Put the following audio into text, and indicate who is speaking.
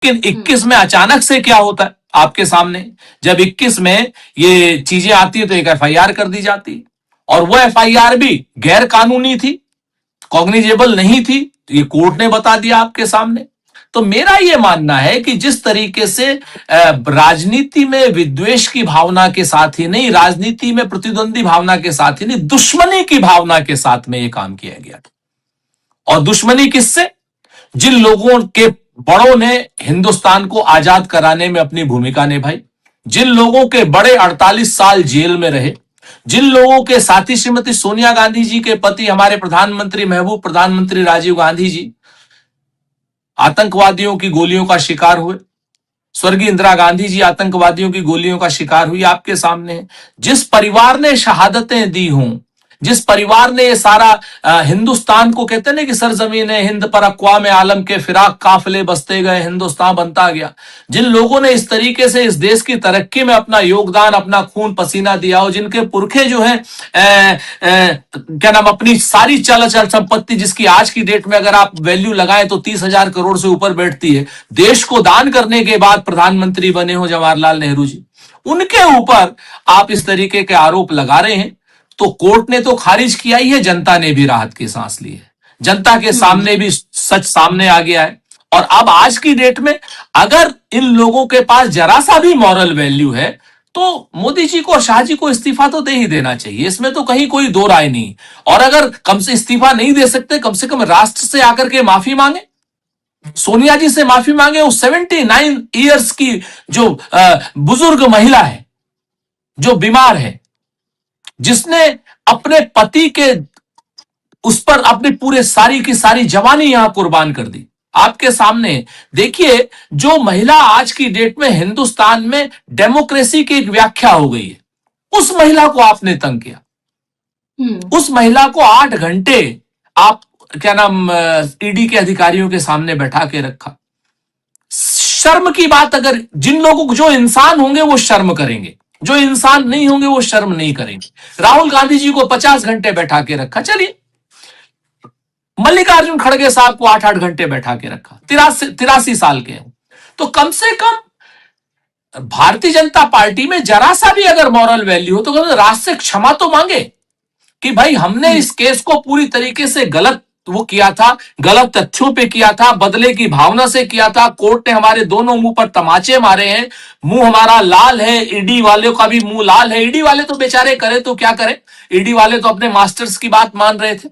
Speaker 1: लेकिन 21 में अचानक से क्या होता है आपके सामने, जब 21 में ये चीजें आती है तो एक एफआईआर कर दी जाती है, और वो एफआईआर भी गैर कानूनी थी, कॉग्निजेबल नहीं थी, तो ये कोर्ट ने बता दिया आपके सामने। तो मेरा यह मानना है कि जिस तरीके से राजनीति में विद्वेष की भावना के साथ ही नहीं, राजनीति में प्रतिद्वंदी भावना के साथ ही नहीं, दुश्मनी की भावना के साथ में यह काम किया गया था। और दुश्मनी किससे? जिन लोगों के बड़ों ने हिंदुस्तान को आजाद कराने में अपनी भूमिका निभाई, जिन लोगों के बड़े 48 साल जेल में रहे, जिन लोगों के साथी श्रीमती सोनिया गांधी जी के पति हमारे प्रधानमंत्री, महबूब प्रधानमंत्री राजीव गांधी जी आतंकवादियों की गोलियों का शिकार हुए, स्वर्गीय इंदिरा गांधी जी आतंकवादियों की गोलियों का शिकार हुई, आपके सामने है। जिस परिवार ने शहादतें दी हों, जिस परिवार ने ये सारा हिंदुस्तान को, कहते ना कि सरजमीन हिंद पर अक़वाम आलम के फिराक काफिले बसते गए, हिंदुस्तान बनता गया, जिन लोगों ने इस तरीके से इस देश की तरक्की में अपना योगदान, अपना खून पसीना दिया हो, जिनके पुरखे जो है क्या नाम, अपनी सारी चल अचल संपत्ति, जिसकी आज की डेट में अगर आप वैल्यू लगाएं तो 30,000 करोड़ से ऊपर बैठती है, देश को दान करने के बाद प्रधानमंत्री बने हो जवाहरलाल नेहरू जी, उनके ऊपर आप इस तरीके के आरोप लगा रहे हैं। तो कोर्ट ने तो खारिज किया ही है, जनता ने भी राहत की सांस ली है, जनता के सामने भी सच सामने आ गया है। और अब आज की डेट में अगर इन लोगों के पास जरा सा भी मॉरल वैल्यू है तो मोदी जी को और शाह जी को इस्तीफा तो दे ही देना चाहिए, इसमें तो कहीं कोई दो राय नहीं। और अगर कम से इस्तीफा नहीं दे सकते, कम से कम राष्ट्र से आकर के माफी मांगे, सोनिया जी से माफी मांगे। वो 79 ईयर्स की जो बुजुर्ग महिला है, जो बीमार है, जिसने अपने पति के उस पर अपनी पूरे सारी की सारी जवानी यहां कुर्बान कर दी, आपके सामने देखिए। जो महिला आज की डेट में हिंदुस्तान में डेमोक्रेसी की एक व्याख्या हो गई है, उस महिला को आपने तंग किया, उस महिला को 8 घंटे आप क्या नाम ईडी के अधिकारियों के सामने बैठा के रखा। शर्म की बात, अगर जिन लोगों को, जो इंसान होंगे वो शर्म करेंगे, जो इंसान नहीं होंगे वो शर्म नहीं करेंगे। राहुल गांधी जी को 50 घंटे बैठा के रखा, चलिए मल्लिकार्जुन खड़गे साहब को 8-8 घंटे बैठा के रखा, 83 साल के हैं। तो कम से कम भारतीय जनता पार्टी में जरा सा भी अगर मॉरल वैल्यू हो तो राष्ट्र से क्षमा तो मांगे कि भाई हमने इस केस को पूरी तरीके से गलत वो किया था, गलत तथ्यों पे किया था, बदले की भावना से किया था, कोर्ट ने हमारे दोनों मुंह पर तमाचे मारे हैं, मुंह हमारा लाल है, ईडी वालों का भी मुंह लाल है। ईडी वाले तो बेचारे करे तो क्या करें, ईडी वाले तो अपने मास्टर्स की बात मान रहे थे,